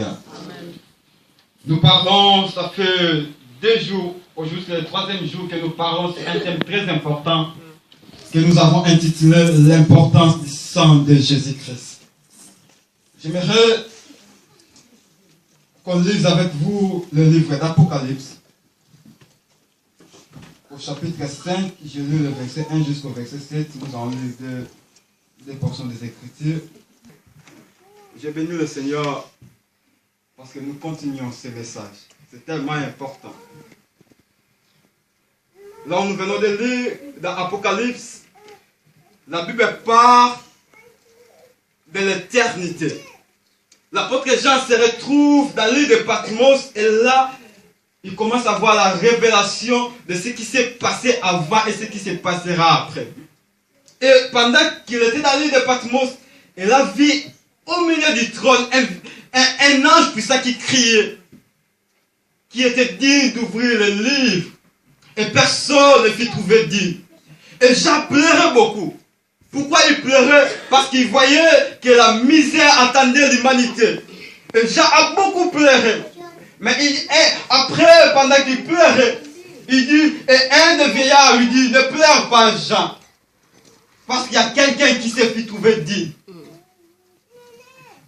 cœur. Nous parlons, ça fait 2 jours, aujourd'hui c'est le 3e jour que nous parlons sur un thème très important que nous avons intitulé l'importance du sang de Jésus-Christ. J'aimerais qu'on lise avec vous le livre d'Apocalypse. Au chapitre 5, j'ai lu le verset 1 jusqu'au verset 7, nous avons lu deux portions des Écritures. J'ai béni le Seigneur parce que nous continuons ce message. C'est tellement important. Là où nous venons de lire dans Apocalypse, la Bible parle de l'éternité. L'apôtre Jean se retrouve dans l'île de Patmos et là, il commence à voir la révélation de ce qui s'est passé avant et ce qui se passera après. Et pendant qu'il était dans l'île de Patmos, il a vu au milieu du trône un ange puissant qui criait, qui était digne d'ouvrir le livre. Et personne ne fit trouver digne. Et Jean pleurait beaucoup. Pourquoi il pleurait? Parce qu'il voyait que la misère attendait l'humanité. Et Jean a beaucoup pleuré. Mais après, pendant qu'il pleurait, il dit, et un des vieillards lui dit, ne pleure pas Jean. Parce qu'il y a quelqu'un qui s'est fait trouver digne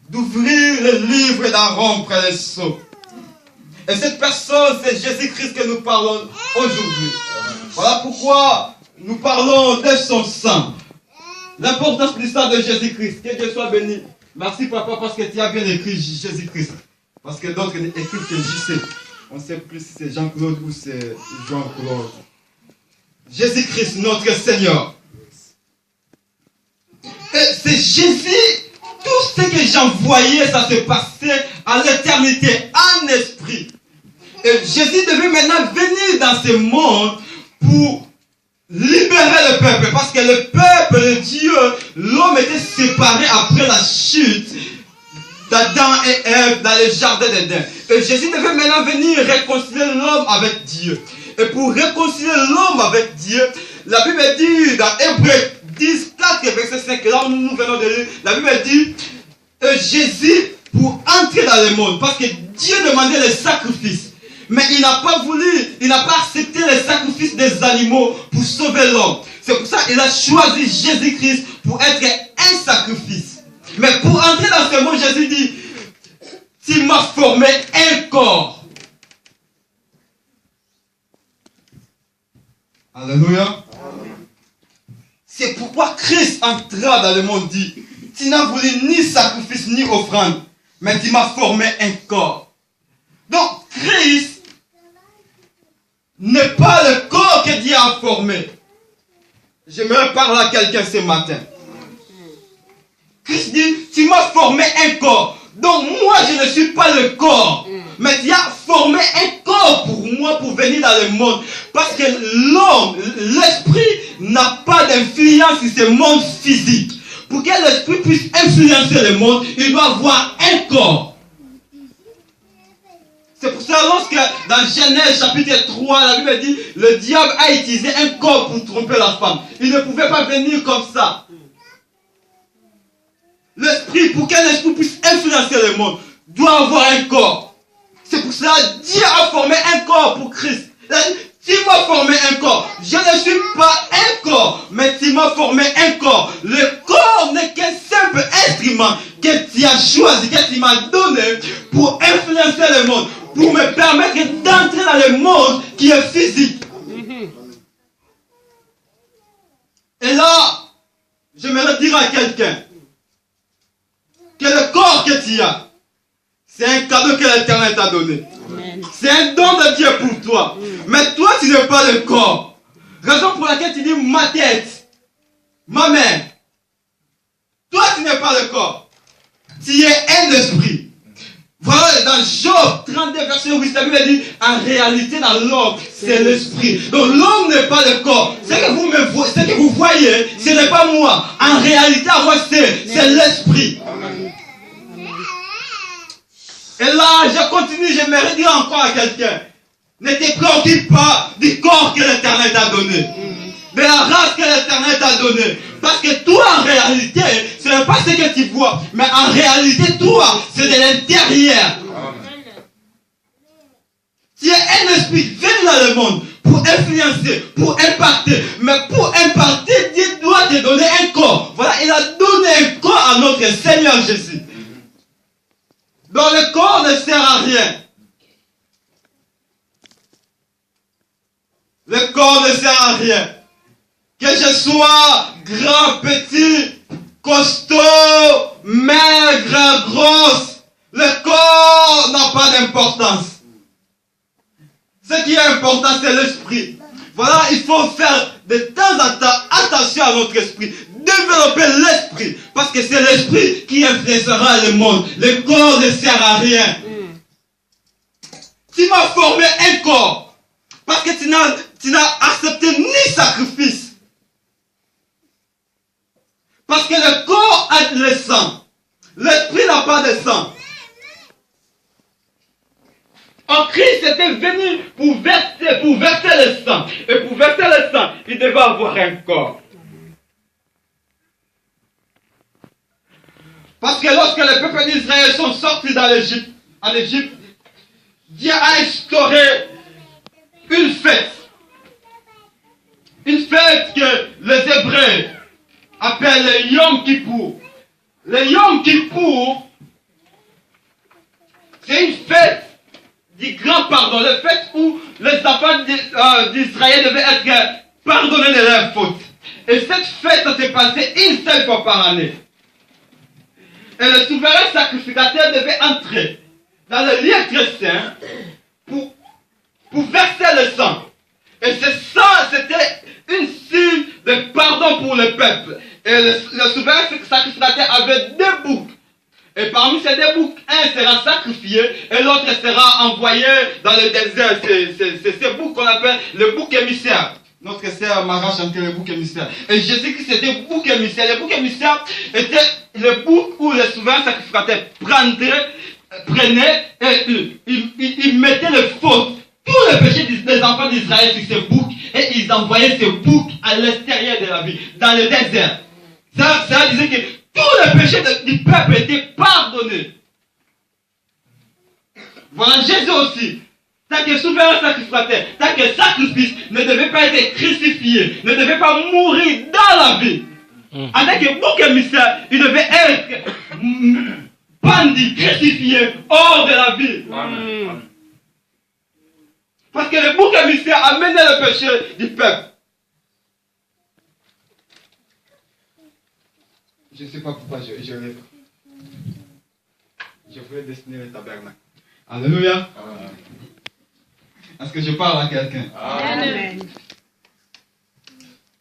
d'ouvrir le livre et d'en rompre les sceaux. Et cette personne, c'est Jésus-Christ que nous parlons aujourd'hui. Voilà pourquoi nous parlons de son sang. L'importance de l'histoire de Jésus-Christ. Que Dieu soit béni. Merci papa parce que tu as bien écrit Jésus-Christ. Parce que d'autres écrivent que JC. On ne sait plus si c'est Jean-Claude ou c'est Jean-Claude. Jésus-Christ, notre Seigneur. Et c'est Jésus. Tout ce que j'en voyais, ça se passait à l'éternité, en esprit. Et Jésus devait maintenant venir dans ce monde pour libérer le peuple. Parce que le peuple de Dieu, l'homme était séparé après la chute d'Adam et Ève dans le jardin d'Éden. Et Jésus devait maintenant venir réconcilier l'homme avec Dieu. Et pour réconcilier l'homme avec Dieu, la Bible dit dans Hébreux 10, 4, verset 5, là où nous venons de lire, la Bible dit Jésus pour entrer dans le monde, parce que Dieu demandait les sacrifices, mais il n'a pas voulu, il n'a pas accepté les sacrifices des animaux pour sauver l'homme. C'est pour ça qu'il a choisi Jésus-Christ pour être un sacrifice. Mais pour entrer dans ce monde, Jésus dit, tu m'as formé un corps. Alléluia. C'est pourquoi Christ entra dans le monde dit, tu n'as voulu ni sacrifice ni offrande, mais tu m'as formé un corps. Donc Christ n'est pas le corps que Dieu a formé. J'aimerais parler à quelqu'un ce matin. Christ dit, tu m'as formé un corps. Donc moi je ne suis pas le corps. Mais tu as formé un corps pour moi pour venir dans le monde. Parce que l'homme, l'esprit n'a pas d'influence sur ce monde physique. Pour que l'esprit puisse influencer le monde, il doit avoir un corps. C'est pour ça lorsque dans Genèse chapitre 3, la Bible dit, le diable a utilisé un corps pour tromper la femme. Il ne pouvait pas venir comme ça. L'esprit, pour qu'un esprit puisse influencer le monde, doit avoir un corps. C'est pour cela que Dieu a formé un corps pour Christ. Tu m'as formé un corps. Je ne suis pas un corps, mais tu m'as formé un corps. Le corps n'est qu'un simple instrument que tu as choisi, que tu m'as donné pour influencer le monde, pour me permettre d'entrer dans le monde qui est physique. Et là, j'aimerais dire à quelqu'un que le corps que tu as, c'est un cadeau que l'Éternel t'a donné. C'est un don de Dieu pour toi. Mais toi, tu n'es pas le corps. Raison pour laquelle tu dis ma tête, ma main. Toi, tu n'es pas le corps. Tu es un esprit. Voilà, dans Job 32, verset 8, la Bible dit, en réalité, dans l'homme, c'est l'esprit. Donc, l'homme n'est pas le corps. Ce que vous voyez, ce n'est pas moi. En réalité, moi, c'est l'esprit. Et là, je continue, j'aimerais dire encore à quelqu'un, ne te préoccupe pas du corps que l'Éternel t'a donné, de la race que l'Éternel t'a donnée. Parce que toi, en réalité, ce n'est pas ce que tu vois, mais en réalité, toi, c'est de l'intérieur. Tu es un esprit venu dans le monde pour influencer, pour impacter. Mais pour impacter, Dieu doit te donner un corps. Voilà, il a donné un corps à notre Seigneur Jésus. Donc le corps ne sert à rien. Le corps ne sert à rien. Que je sois grand, petit, costaud, maigre, grosse, le corps n'a pas d'importance. Ce qui est important, c'est l'esprit. Voilà, il faut faire de temps en temps attention à notre esprit. Développer l'esprit. Parce que c'est l'esprit qui influencera le monde. Le corps ne sert à rien. Tu m'as formé un corps. Parce que tu n'as accepté ni sacrifice. Parce que le corps a le sang. L'esprit n'a pas de sang. En Christ était venu pour verser le sang. Et pour verser le sang, il devait avoir un corps. Parce que lorsque les peuples d'Israël sont sortis en Égypte, Dieu a instauré une fête. Une fête que les Hébreux appellent le Yom Kippour. Le Yom Kippour, c'est une fête du grand pardon, le fait où les enfants d'Israël devaient être pardonnés de leurs fautes. Et cette fête s'est passée une seule fois par année. Et le souverain sacrificateur devait entrer dans le lieu très saint pour verser le sang. Et ce sang, c'était une signe de pardon pour le peuple. Et le souverain sacrificateur avait deux boucs. Et parmi ces deux boucs, un sera sacrifié et l'autre sera envoyé dans le désert. C'est ce bouc qu'on appelle le bouc émissaire. Notre sœur Mara chantait le bouc émissaire. Et Jésus-Christ était le bouc émissaire. Le bouc émissaire était le bouc où le souverain sacrificateur prenait et il mettait le faute. Tous les péchés des enfants d'Israël sur ce bouc et ils envoyaient ce bouc à l'extérieur de la ville, dans le désert. Ça disait que tous les péchés du peuple étaient pardonnés. Voilà, Jésus aussi. Tant que souverain sacrificateur, tant que sacrifice ne devait pas être crucifié, ne devait pas mourir dans la vie. En tant que bouc émissaire, il devait être pendu, crucifié hors de la vie. Parce que le bouc émissaire amenait le péché du peuple. Je ne sais pas pourquoi je voulais dessiner le tabernacle. Alléluia. Est-ce que je parle à quelqu'un? Amen.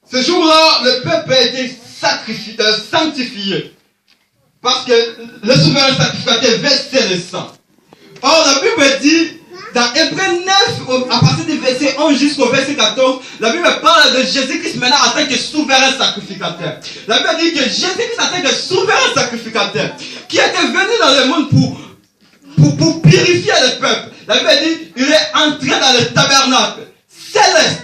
Ce jour-là, le peuple a été sanctifié. Parce que le souverain sacrificateur versait le sang. Or, la Bible dit, dans Hébreux 9, à partir du verset 11 jusqu'au verset 14, la Bible parle de Jésus-Christ maintenant en tant que souverain sacrificateur. La Bible dit que Jésus-Christ en tant que souverain sacrificateur, qui était venu dans le monde pour purifier le peuple. La Bible dit, il est entré dans le tabernacle céleste.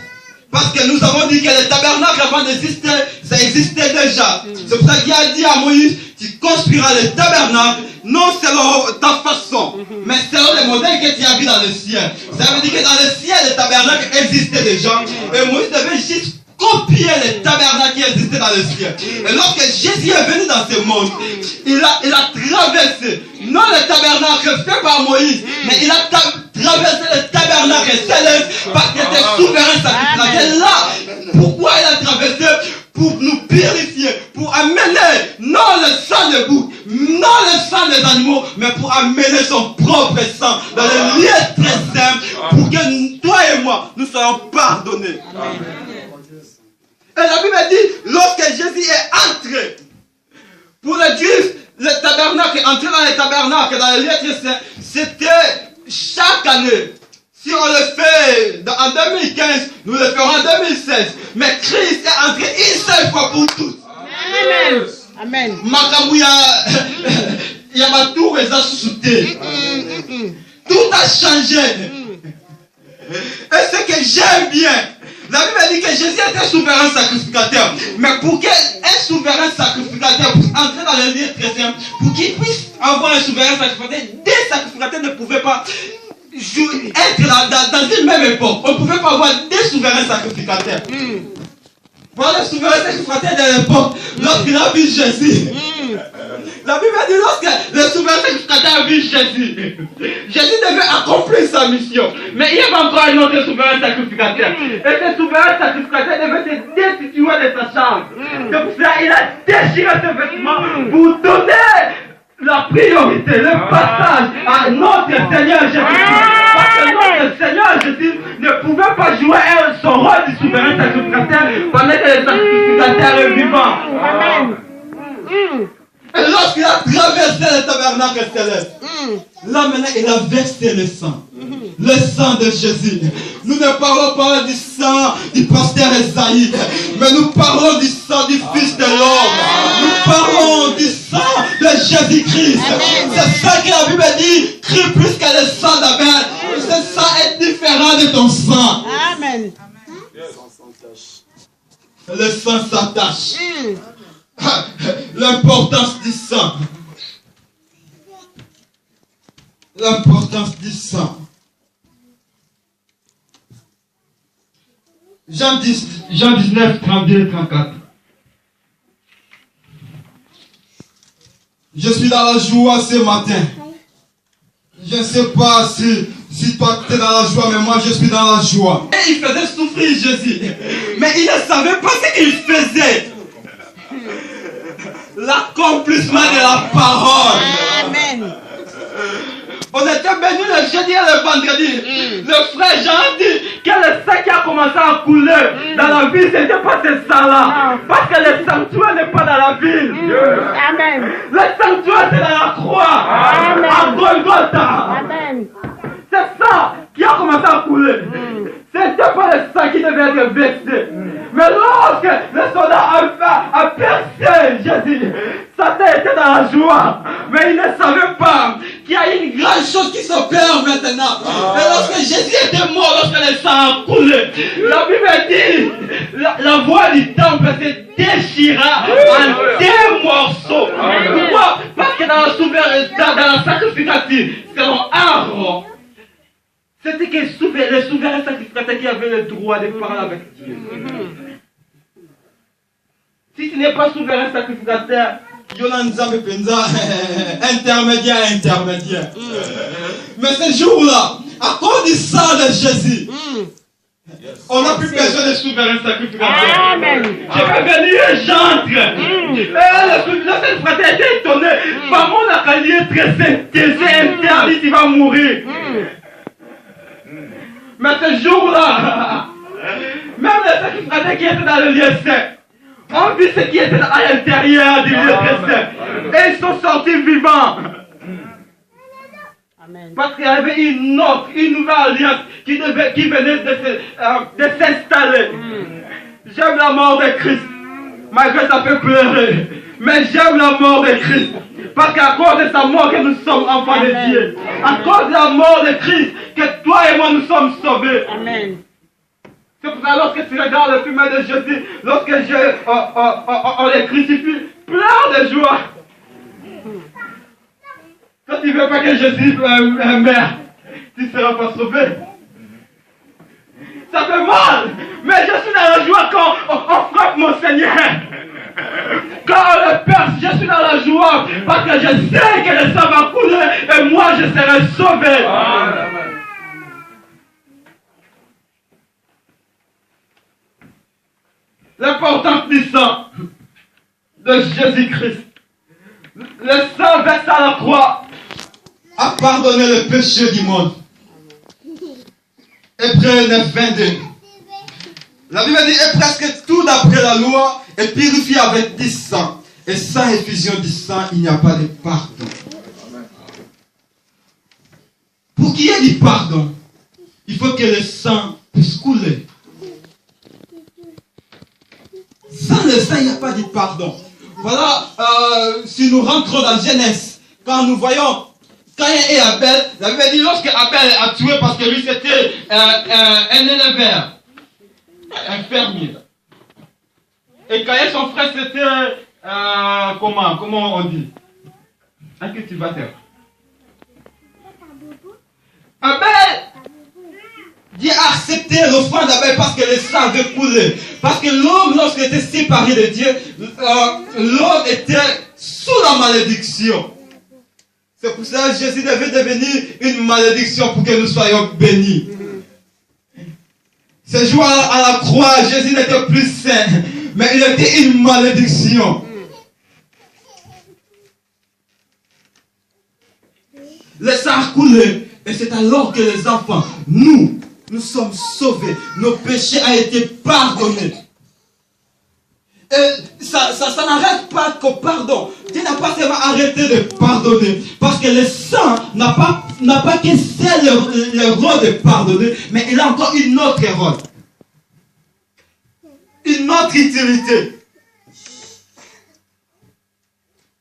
Parce que nous avons dit que le tabernacle avant d'exister, ça existait déjà. C'est pour ça qu'il a dit à Moïse, tu construiras le tabernacle, non selon ta façon, mais selon le modèle que tu as vu dans le ciel. Ça veut dire que dans le ciel, le tabernacle existait déjà. Et Moïse devait juste copier le tabernacle qui existait dans le ciel. Et lorsque Jésus est venu dans ce monde, il a traversé, non le tabernacle fait par Moïse, mais il a traversé le tabernacle céleste parce qu'il était souverain sacrificateur. Là, pourquoi il a traversé? Pour nous purifier, pour amener non le sang de bouc, non le sang des animaux, mais pour amener son propre sang dans le lieu très simple pour que toi et moi, nous soyons pardonnés. Amen. Et la Bible dit, lorsque Jésus est entré, pour les Juifs, le tabernacle, entrer dans le tabernacle, dans le lieu très saint, c'était chaque année. Si on le fait en 2015, nous le ferons en 2016. Mais Christ est entré une seule fois pour tous. Amen. Amen. Makamouya, il y a ma tour et ça sauté. Tout a changé. Et ce que j'aime bien, la Bible dit que Jésus était souverain sacrificateur. Mais pour qu'un souverain sacrificateur puisse entrer dans le lieu très saint, pour qu'il puisse avoir un souverain sacrificateur, des sacrificateurs ne pouvaient pas. être dans une même époque. On ne pouvait pas avoir des souverains sacrificateurs. Voilà le souverain sacrificateur de l'époque, lorsqu'il a vu Jésus. La Bible dit lorsque le souverain sacrificateur a vu Jésus, Jésus devait accomplir sa mission. Mais il y avait encore un autre souverain sacrificateur. Et ce souverain sacrificateur devait se destituer de sa charge. C'est pour cela qu'il a déchiré ses vêtements pour donner la priorité, le passage à notre Seigneur Jésus. Parce que notre Seigneur Jésus ne pouvait pas jouer son rôle de souverain sacrificateur pendant que les sacrificateurs est vivant. Amen. Et lorsqu'il a traversé le tabernacle céleste, là maintenant il a versé le sang. Le sang de Jésus. Nous ne parlons pas du sang du pasteur Esaïe, mais nous parlons du sang du Fils de l'homme. Nous parlons du sang de Jésus-Christ. C'est ça que la Bible dit, crie plus que le sang d'Abel. Ce sang est différent de ton sang. Amen. Le sang s'attache. L'importance du sang. L'importance du sang. Jean 19, 32 et 34. Je suis dans la joie ce matin. Je ne sais pas si toi tu es dans la joie, mais moi je suis dans la joie. Et il faisait souffrir Jésus. Mais il ne savait pas ce qu'il faisait. L'accomplissement de la parole. Amen. On était bénis le jeudi et le vendredi. Le frère Jean dit que le sang qui a commencé à couler dans la ville, ce n'était pas ce sang-là. Parce que le sanctuaire n'est pas dans la ville. Amen. Le sanctuaire c'est dans la croix. Amen. À Golgotha. Amen. C'est ça qui a commencé à couler. Ce n'était pas le sang qui devait être versé. Mais lorsque le soldat a percé Jésus, Satan était dans la joie. Mais il ne savait pas qu'il y a une grande chose qui s'opère maintenant. Et lorsque Jésus était mort, lorsque le sang a coulé, la Bible dit, la voie du temple se déchira en deux morceaux. Pourquoi? Parce que dans la sacrificative, selon Aaron, c'était que le souverain sacrificateur qui avait le droit de parler avec Dieu. Si tu n'es pas souverain sacrificateur, intermédiaire. Mais ce jour-là, à cause du sang de Jésus, on n'a plus besoin de souverain sacrificateur. Amen. Je vais venir et j'entre. Le sacrificateur était étonné. Par mon acalier très interdit, il va mourir. Mais ce jour-là, même les sacrificateurs qui étaient dans le lieu saint, ont vu ce qui était à l'intérieur du lieu saint. Et ils sont sortis vivants. Amen. Parce qu'il y avait une nouvelle alliance qui venait de s'installer. J'aime la mort de Christ. Malgré ça peut pleurer. Mais j'aime la mort de Christ. Parce qu'à cause de sa mort que nous sommes enfants de Dieu. À cause de la mort de Christ que toi et moi nous sommes sauvés. Amen. C'est pour ça lorsque tu regardes le film de Jésus, lorsque on les crucifie, pleure de joie. Quand tu ne veux pas que Jésus meure, tu ne seras pas sauvé. Ça fait mal, mais je suis dans la joie quand on frappe mon Seigneur. Quand on le perce, je suis dans la joie parce que je sais que le sang va couler et moi je serai sauvé. Amen. L'importance du sang de Jésus-Christ. Le sang versé à la croix a pardonné le péché du monde. Hébreux 9, 22. La Bible dit, et presque tout d'après la loi est purifié avec du sang. Et sans effusion du sang, il n'y a pas de pardon. Pour qu'il y ait du pardon, il faut que le sang puisse couler. Sans le sang, il n'y a pas de pardon. Voilà, si nous rentrons dans Genèse, quand nous voyons Caïn et Abel, la Bible dit lorsque Abel a tué parce que lui c'était un éleveur, un fermier. Et Caïn, son frère, c'était comment on dit? Un cultivateur. Abel accepté l'offrande d'Abel parce que le sang avait coulé. Parce que l'homme, lorsqu'il était séparé de Dieu, l'homme était sous la malédiction. C'est pour ça que Jésus devait devenir une malédiction pour que nous soyons bénis. Ce jour à la croix, Jésus n'était plus saint, mais il était une malédiction. Le sang a coulé, et c'est alors que les enfants, nous sommes sauvés. Nos péchés ont été pardonnés. Et ça n'arrête pas qu'au pardon. Dieu n'a pas seulement arrêté de pardonner. Parce que le sang n'a pas qu'un seul le rôle de pardonner, mais il a encore une autre rôle. Une autre utilité.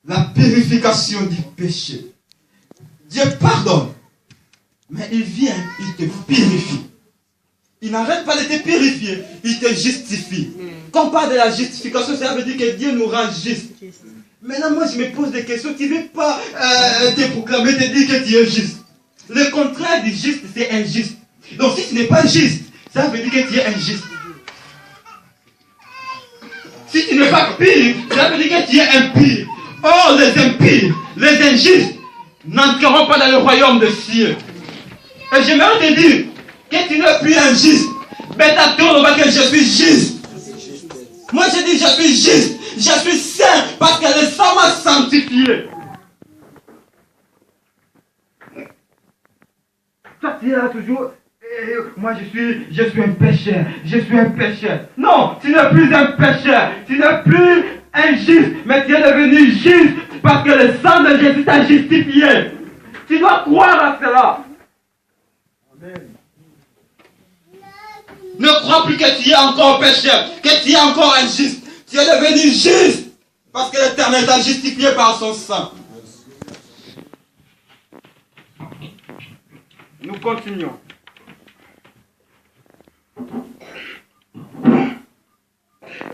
La purification du péché. Dieu pardonne. Mais il vient, il te purifie. Il n'arrête pas de te purifier, il te justifie. Quand on parle de la justification, ça veut dire que Dieu nous rend juste. Maintenant, moi, je me pose des questions. Tu ne veux pas te proclamer, te dire que tu es juste. Le contraire du juste, c'est injuste. Donc, si tu n'es pas juste, ça veut dire que tu es injuste. Si tu n'es pas pire, ça veut dire que tu es impie. Or, les impies, les injustes, n'entreront pas dans le royaume des cieux. Et j'aimerais te dire que tu n'es plus injuste. Mais t'attends que je suis juste. Moi je dis je suis juste. Je suis saint parce que le sang m'a sanctifié. Toi tu es là toujours. Moi je suis un pécheur. Je suis un pécheur. Non, tu n'es plus un pécheur. Tu n'es plus injuste. Mais tu es devenu juste parce que le sang de Jésus t'a justifié. Tu dois croire à cela. Amen. Ne crois plus que tu es encore pécheur, que tu es encore injuste. Tu es devenu juste parce que l'Éternel t'a justifié par son sang. Nous continuons.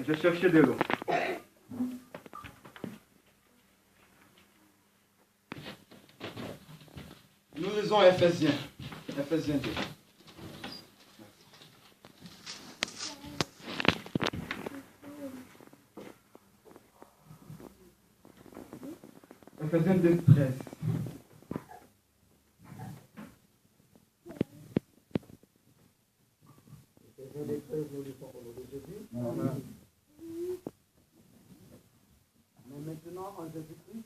Je cherchais de l'eau. Nous lisons Éphésiens 2. Éphésiens 2, 13. Mais maintenant, en Jésus-Christ,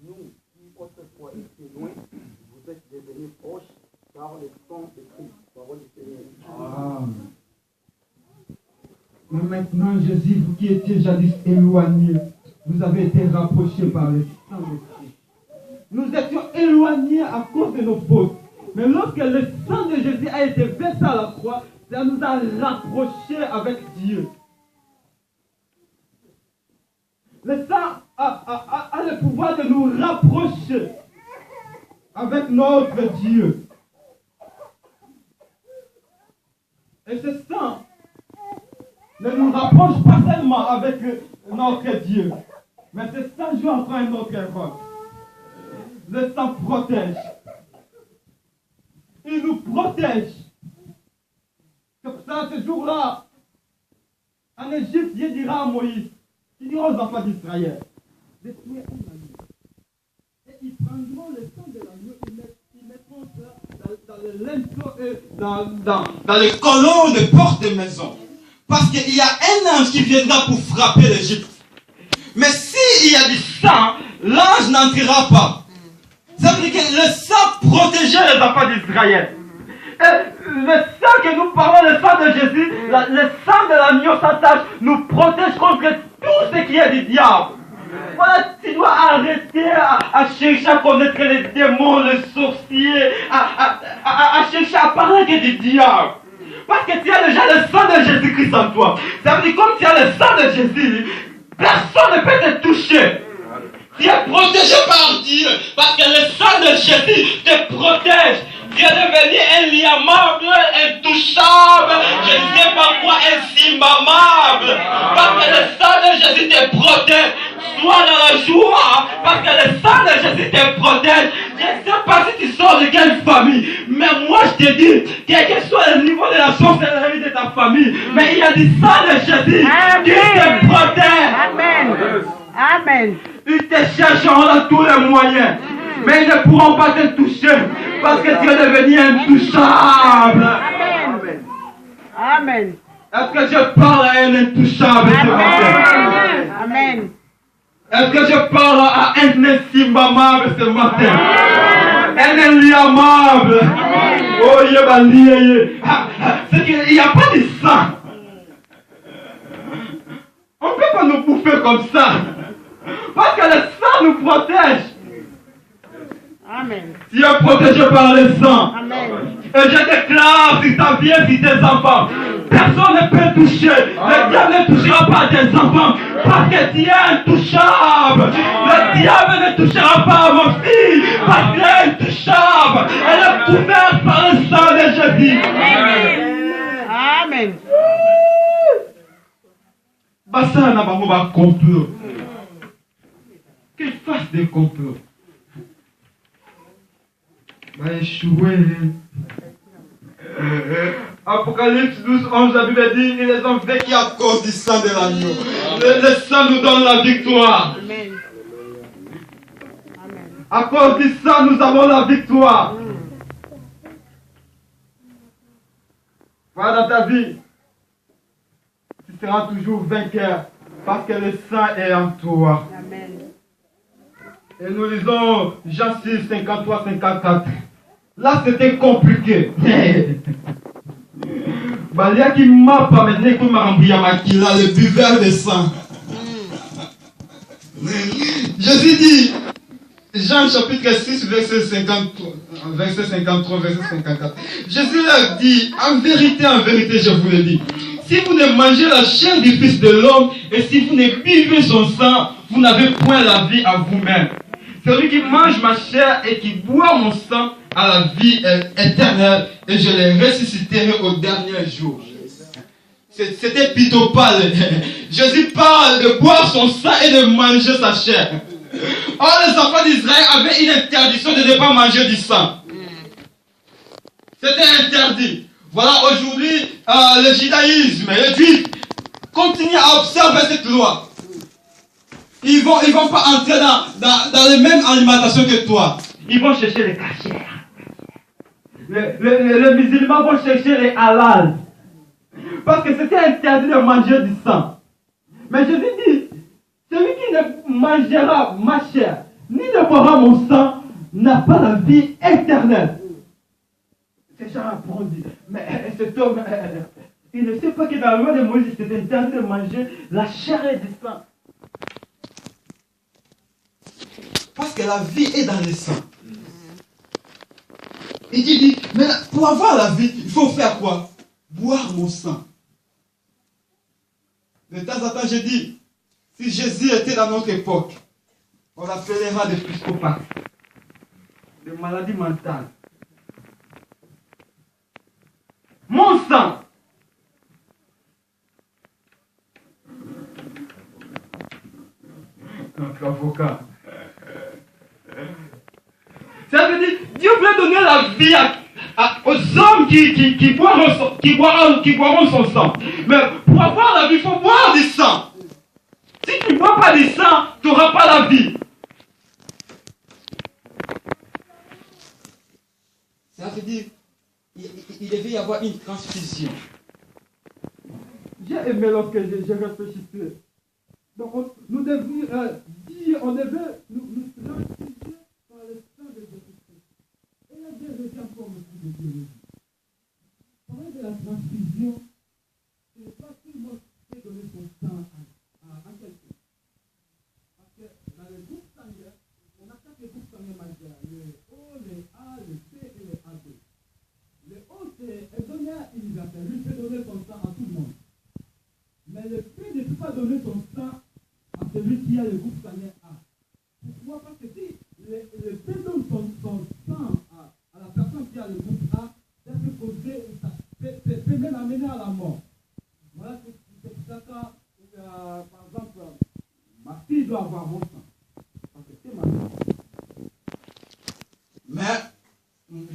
nous qui autrefois étions loin, vous êtes devenus proches par le sang de Christ, parole du Seigneur. Amen. Mais maintenant, Jésus, vous qui étiez jadis éloignés, vous avez été rapprochés par le sang de Christ. Nous étions éloignés à cause de nos fautes. Mais lorsque le sang de Jésus a été versé à la croix, ça nous a rapprochés avec Dieu. Le sang a le pouvoir de nous rapprocher avec notre Dieu. Et ce sang ne nous rapproche pas seulement avec notre Dieu, mais ce sang joue encore un autre rôle. Le sang protège. Il nous protège. C'est pour ça, ce jour-là, en Égypte, Dieu dira à Moïse, il dira aux enfants d'Israël, détruisez l'agneau. Et ils prendront le sang de l'agneau, ils mettront ça dans le linteau, dans les colonnes de porte de maison. Parce qu'il y a un ange qui viendra pour frapper l'Égypte. Mais s'il y a du sang, l'ange n'entrera pas. Ça veut dire que le sang protégeait les enfants d'Israël. Et le sang que nous parlons, le sang de Jésus, le sang de l'agneau sans tache, nous protège contre tout ce qui est du diable. Voilà, tu dois arrêter à chercher à connaître les démons, les sorciers, à chercher à parler que du diable. Parce que tu as déjà le sang de Jésus-Christ en toi. Ça veut dire comme tu as le sang de Jésus, personne ne peut te toucher. Tu es protégé par Dieu. Parce que le sang de Jésus te protège. Tu es devenu inliamable, intouchable, je ne sais pas quoi, insimamable. Parce que le sang de Jésus te protège. Sois dans la joie, parce que le sang de Jésus te protège. Je ne sais pas si tu sors de quelle famille, mais moi je te dis, quel que soit le niveau de la sorcellerie de ta famille, mais il y a du sang de Jésus qui te protège. Amen. Amen. Ils te chercheront dans tous les moyens, mais ils ne pourront pas te toucher parce que tu es devenu intouchable. Amen. Amen. Est-ce que je parle à un intouchable ce matin? Amen. Est-ce que je parle à un estimable ce matin? Un inliamable. Oh, c'est qu'il n'y a pas de sang. On ne peut pas nous bouffer comme ça. Parce que le sang nous protège. Amen. Tu es protégé par le sang. Amen. Et je déclare sur ta vie et sur tes enfants. Personne ne peut toucher. Le diable ne touchera pas tes enfants. Parce que tu es intouchable. Le diable ne touchera pas ma fille. Parce qu'elle est intouchable. Elle est couverte par le sang de Jésus. Amen. Bassa n'a pas complot. Qu'il fasse des complots. Va échouer. Apocalypse 12, 11, la Bible dit, ils les ont vécus à cause du sang de l'agneau. Le sang nous donne la victoire. Amen. Amen. À cause du sang, nous avons la victoire. Voilà dans ta vie. Tu seras toujours vainqueur parce que le sang est en toi. Amen. Et nous lisons Jean 6, 53, 54. Là, c'était compliqué. Balia qui m'a pas maintenant que m'a rempli à Makila, le buveur de sang. Jésus dit, Jean chapitre 6, verset 53, verset 54. Jésus leur dit, en vérité, je vous le dis, si vous ne mangez la chair du Fils de l'homme et si vous ne buvez son sang, vous n'avez point la vie à vous-même. Celui qui mange ma chair et qui boit mon sang a la vie éternelle et je les ressusciterai au dernier jour. C'était plutôt pâle. Jésus parle de boire son sang et de manger sa chair. Or, les enfants d'Israël avaient une interdiction de ne pas manger du sang. C'était interdit. Voilà, aujourd'hui, le judaïsme et les juifs continuent à observer cette loi. Ils vont pas entrer dans les mêmes alimentations que toi. Ils vont chercher les cachères. Les musulmans vont chercher les halal. Parce que c'était interdit de manger du sang. Mais Jésus dit, celui qui ne mangera ma chair, ni ne boira mon sang, n'a pas la vie éternelle. Ces gens pourront dire, mais cet homme, il ne sait pas que dans la loi de Moïse, c'était interdit de manger la chair et du sang. Parce que la vie est dans le sang. Il dit, mais pour avoir la vie, il faut faire quoi? Boire mon sang. De temps en temps, je dis, si Jésus était dans notre époque, on l'appellera des psychopathes, des maladies mentales. Mon sang. Notre avocat. Ça veut dire, Dieu veut donner la vie aux hommes qui boiront son sang. Mais pour avoir la vie, il faut boire du sang. Si tu ne bois pas du sang, tu n'auras pas la vie. Ça veut dire, il devait y avoir une transfusion. J'ai aimé lorsque je réfléchissais. Donc, nous devions dire, on devait nous transfuser par le sang de Jésus-Christ. Et là, Dieu revient encore le coup de Dieu. Parler de la transfusion, ce n'est pas tout le monde qui peut donner son sang à quelqu'un. Parce que dans le groupe sanguin, on a quatre groupes sanguins majeurs, le O, le A, le C et le AB. Le O, c'est un donneur universel. Lui peut donner son sang à tout le monde. Mais le P ne peut pas donner son sang à celui qui a le groupe sanguin A. Pourquoi? Parce que si le P donne son sang à la personne qui a le groupe A, ça peut causer, ça peut même amener à la mort. Voilà, c'est pour ça que, par exemple, ma fille doit avoir mon sang. Parce que c'est ma fille.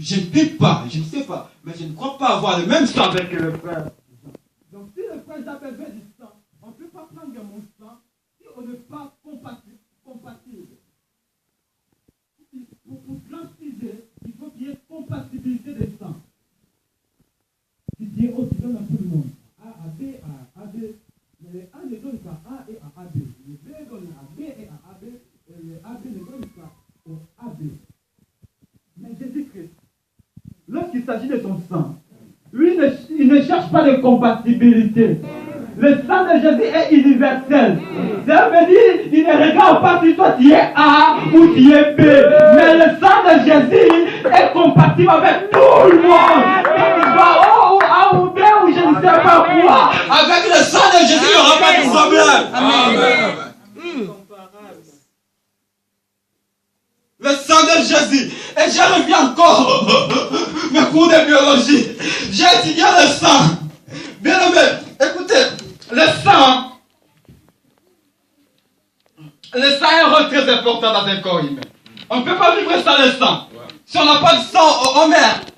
je ne sais pas, mais je ne crois pas avoir le même sang avec le frère. Donc si le frère Jacques veut du sang, on ne peut pas prendre mon sang si on n'est pas compatible. Pour blanchir, il faut qu'il y ait compatibilité des sangs. Si Dieu donne à tout le monde, A à B, A à B, mais le A ne donne qu'à A et à AB. Le B donne à B et à AB, et le AB ne donne qu'à au AB. Mais Jésus-Christ, lorsqu'il s'agit de son sang, lui, il ne cherche pas de compatibilité. Le sang de Jésus est universel. Ça veut dire, il ne regarde pas si toi tu es A ou tu es B. Mais le sang de Jésus est compatible avec tout le monde. Il va O ou A ou B ou je ne sais pas quoi. Avec le sang de Jésus, il n'y aura pas de problème. Amen. Le sang de Jésus. Et je reviens encore. Mes cours de biologie. J'ai étudié le sang. Bien aimé, écoutez, le sang est un rôle très important dans un corps humain. On ne peut pas vivre sans le sang. Si on n'a pas de sang, on meurt.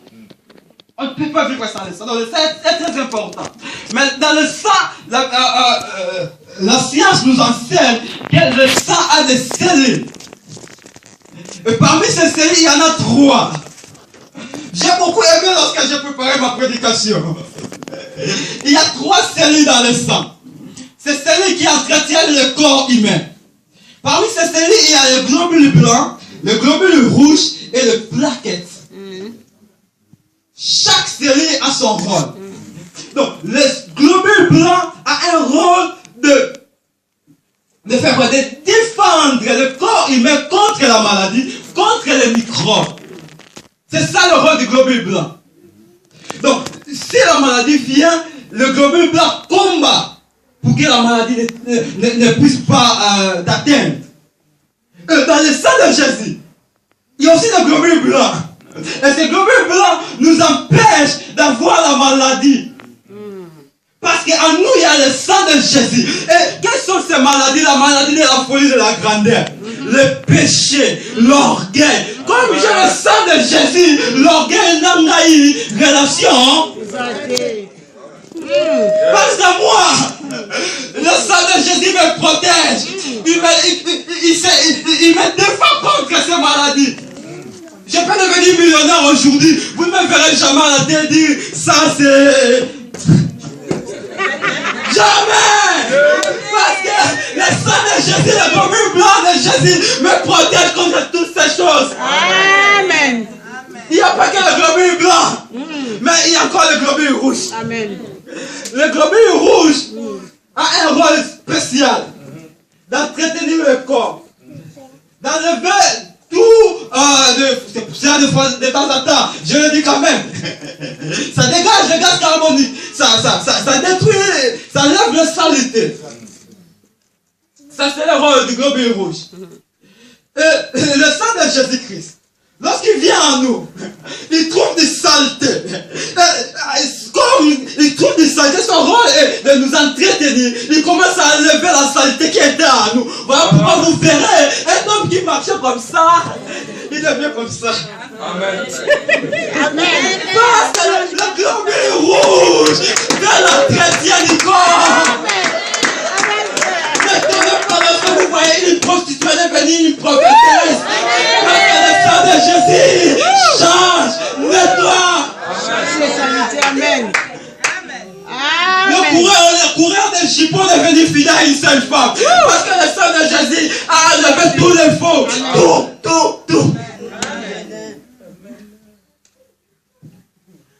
On ne peut pas vivre sans le sang. Donc le sang est très important. Mais dans le sang, la science nous enseigne que le sang a des cellules. Et parmi ces cellules, il y en a 3. J'ai beaucoup aimé lorsque j'ai préparé ma prédication. Il y a 3 cellules dans le sang. Ces cellules qui entretiennent le corps humain. Parmi ces cellules, il y a le globule blanc, le globule rouge et le plaquette. Chaque cellule a son rôle. Donc, le globule blanc a un rôle de faire quoi? De défendre le corps humain contre la maladie, contre les microbes. C'est ça le rôle du globule blanc. Donc, si la maladie vient, le globule blanc combat pour que la maladie ne puisse pas t'atteindre. Dans le sang de Jésus, il y a aussi le globule blanc. Et ce globule blanc nous empêche d'avoir la maladie. Parce qu'en nous, il y a le sang de Jésus. Et quelles sont ces maladies? La maladie de la folie de la grandeur, le péché, l'orgueil. Comme j'ai le sang de Jésus, l'orgueil n'a pas eu relation. Parce que moi, le sang de Jésus me protège. Il me défend contre ces maladies. Je peux devenir millionnaire aujourd'hui. Vous ne me verrez jamais à la télé dire ça c'est... Jamais! Parce que le sang de Jésus, le globule blanc de Jésus me protège contre toutes ces choses. Amen. Il n'y a pas que le globule blanc, mais il y a encore le globule rouge. Amen. Le globule rouge a un rôle spécial d'entretenir le corps, d'enlever tout, de temps en temps, je le dis quand même, ça dégage le gaz carbonique, ça détruit, ça enlève la saleté. Ça c'est le rôle du globule rouge. Le sang de Jésus-Christ, lorsqu'il vient en nous, il trouve des saletés. Comme il trouve des saletés, son rôle est de nous entretenir. Il commence à enlever la saleté qui était en nous. Voilà pourquoi vous verrez un homme qui marchait comme ça, il devient comme ça. Amen. Amen. Parce que le globule rouge fait l'entretien du corps. Ne tournez pas lorsque vous voyez une prostituée devenir une prophétesse. Parce que le sang de Jésus change, nettoie. Amen. Le coureur de Chipo est devenu fidèle à une seule femme. Parce que le sang de Jésus a enlevé tous les faux. Tout.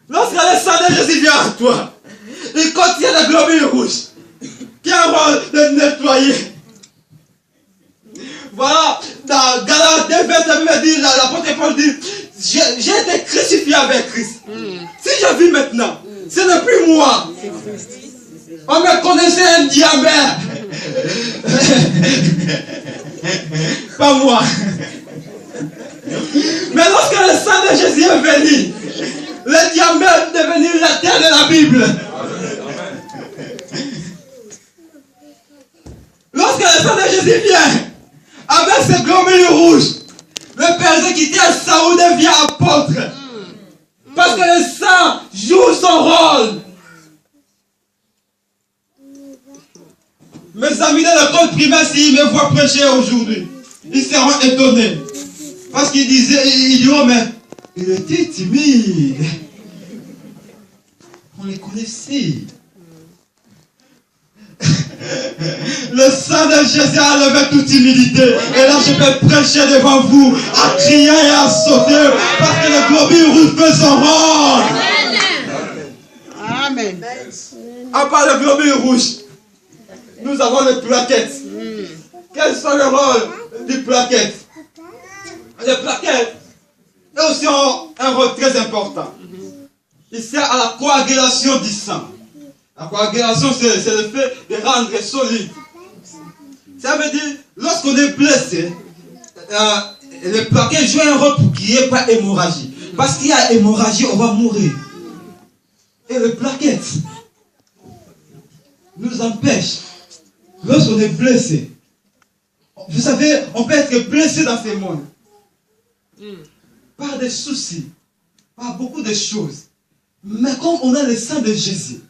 Lorsque le sang de Jésus vient à toi, il contient le globule rouge qui a un rôle de nettoyer. Voilà, dans Galates 2, dit, l'apôtre Paul dit, j'ai été crucifié avec Christ. Si je vis maintenant, ce n'est plus moi. On me connaissait un diamètre. Pas moi. Mais lorsque le sang de Jésus est venu, le diamètre est devenu la terre de la Bible. Lorsque le sang de Jésus vient, avec ce globule rouge, le persécuteur Saoul devient apôtre. Parce que le sang joue son rôle. Mes amis de l'école primaire, s'ils me voient prêcher aujourd'hui, ils seront étonnés. Parce qu'ils diront, mais il était timide. On les connaissait. Le sang de Jésus a levé toute timidité. Et là, je peux prêcher devant vous, à crier et à sauter, parce que le globule rouge fait son rôle. Amen. À part le globule rouge, nous avons les plaquettes. Quels sont les rôles des plaquettes? Les plaquettes ont aussi un rôle très important. Il sert à la coagulation du sang. La coagulation, c'est le fait de rendre solide. Ça veut dire, lorsqu'on est blessé, les plaquettes jouent un rôle pour qu'il n'y ait pas hémorragie. Parce qu'il y a hémorragie, on va mourir. Et les plaquettes nous empêchent, lorsqu'on est blessé. Vous savez, on peut être blessé dans ce monde. Par des soucis, par beaucoup de choses. Mais comme on a le sang de Jésus,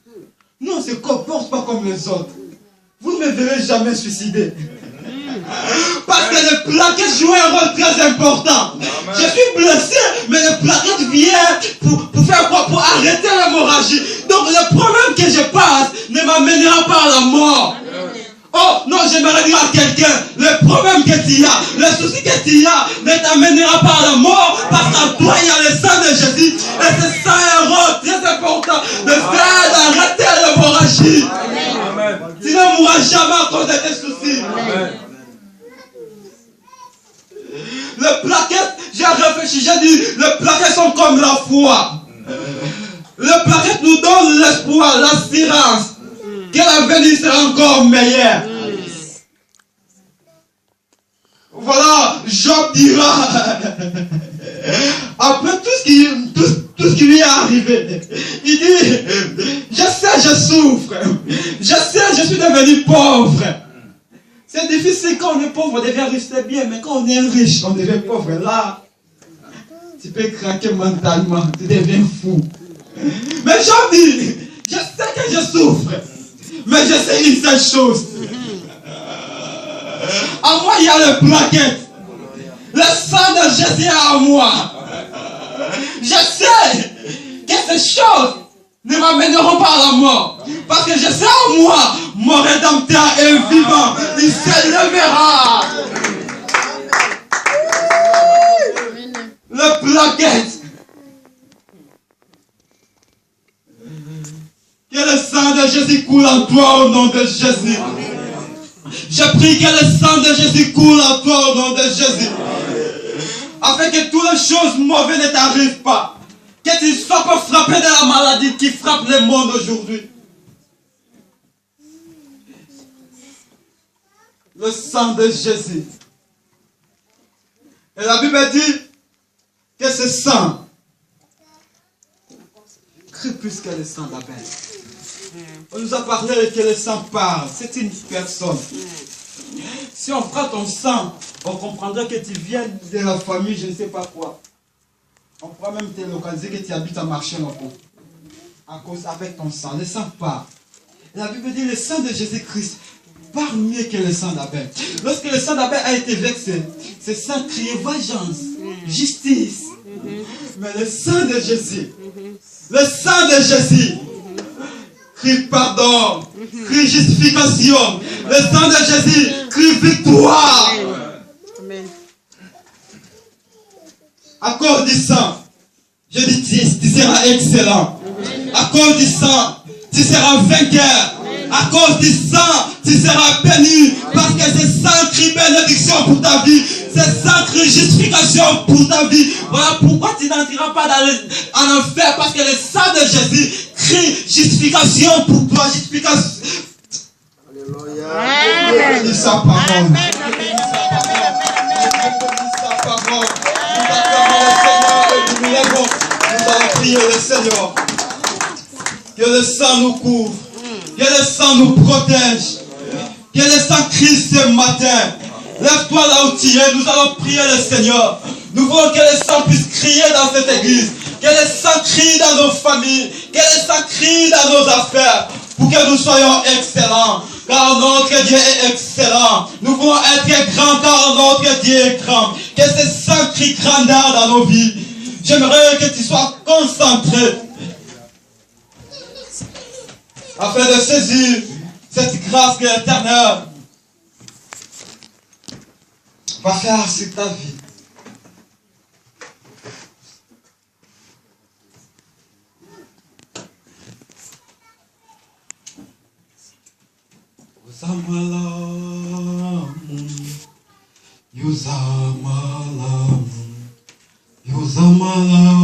nous on ne se comporte pas comme les autres. Vous ne me verrez jamais suicider. Parce que les plaquettes jouent un rôle très important. Amen. Je suis blessé, mais les plaquettes viennent pour faire quoi? Pour arrêter l'hémorragie. Donc le problème que je passe ne m'amènera pas à la mort. Oh non, j'aimerais dire à quelqu'un, le problème que tu as, le souci que tu as ne t'amènera pas à la mort, parce qu'en toi il y a le sang de Jésus. Et c'est ça un rôle très important de faire d'arrêter l'hémorragie. Tu ne mourras jamais à cause de tes soucis. Amen. Les plaquettes, j'ai réfléchi, j'ai dit, les plaquettes sont comme la foi. Les plaquettes nous donnent l'espoir, l'assurance que l'avenir sera encore meilleur. Voilà, Job dira, après tout ce qui lui est arrivé, il dit, je sais, je souffre, je sais, je suis devenu pauvre. C'est difficile quand on est pauvre, on devient riche, c'est bien, mais quand on est riche, on devient pauvre. Là, tu peux craquer mentalement, tu deviens fou. Mais Job dit, je sais que je souffre, mais je sais une seule chose. En moi, il y a le plaquette. Le sang de Jésus est en moi. Je sais que ces choses ne m'amèneront pas à la mort. Parce que je sais en moi, mon Rédempteur est vivant. Il se lèvera. Le plaquette. Que le sang de Jésus coule en toi au nom de Jésus. Je prie que le sang de Jésus coule en toi au nom de Jésus. Afin que toutes les choses mauvaises ne t'arrivent pas. Que tu ne sois pas frappé de la maladie qui frappe le monde aujourd'hui. Le sang de Jésus. Et la Bible dit que ce sang crie plus que le sang d'Abel. On nous a parlé que le sang parle. C'est une personne. Si on prend ton sang, on comprendrait que tu viens de la famille, je ne sais pas quoi. On pourra même te localiser que tu habites à Marché-Lopon. À cause avec ton sang. Le sang parle. La Bible dit le sang de Jésus-Christ parle mieux que le sang d'Abel. Lorsque le sang d'Abel a été vexé, ce sang criait vengeance, justice. Mais le sang de Jésus, le sang de Jésus, crie pardon, crie justification. Le sang de Jésus crie victoire. Amen. À cause du sang, je dis tu seras excellent. À cause du sang, tu seras vainqueur. À cause du sang, tu seras béni. Parce que ce sang crie bénédiction pour ta vie. Ce sang crie justification pour ta vie. Voilà pourquoi tu n'entreras pas en enfer. Parce que le sang de Jésus crie justification pour toi. Justification. Alléluia. Bénis sa parole. Bénis sa parole. Nous acclamons le Seigneur et nous nous lèvons. Nous allons prier le Seigneur. Que le sang nous couvre. Que le sang nous protège. Que le sang crie ce matin. Lève-toi là où tu es. Nous allons prier le Seigneur. Nous voulons que le sang puisse crier dans cette église. qu'elle s'ancre dans nos familles, qu'elle s'ancre dans nos affaires, pour que nous soyons excellents. Car notre Dieu est excellent. Nous voulons être grands car notre Dieu est grand. Que ce s'ancre grandeur dans nos vies. J'aimerais que tu sois concentré afin de saisir cette grâce que l'Éternel va faire sur ta vie. Yuzamalam, Yuzamalam,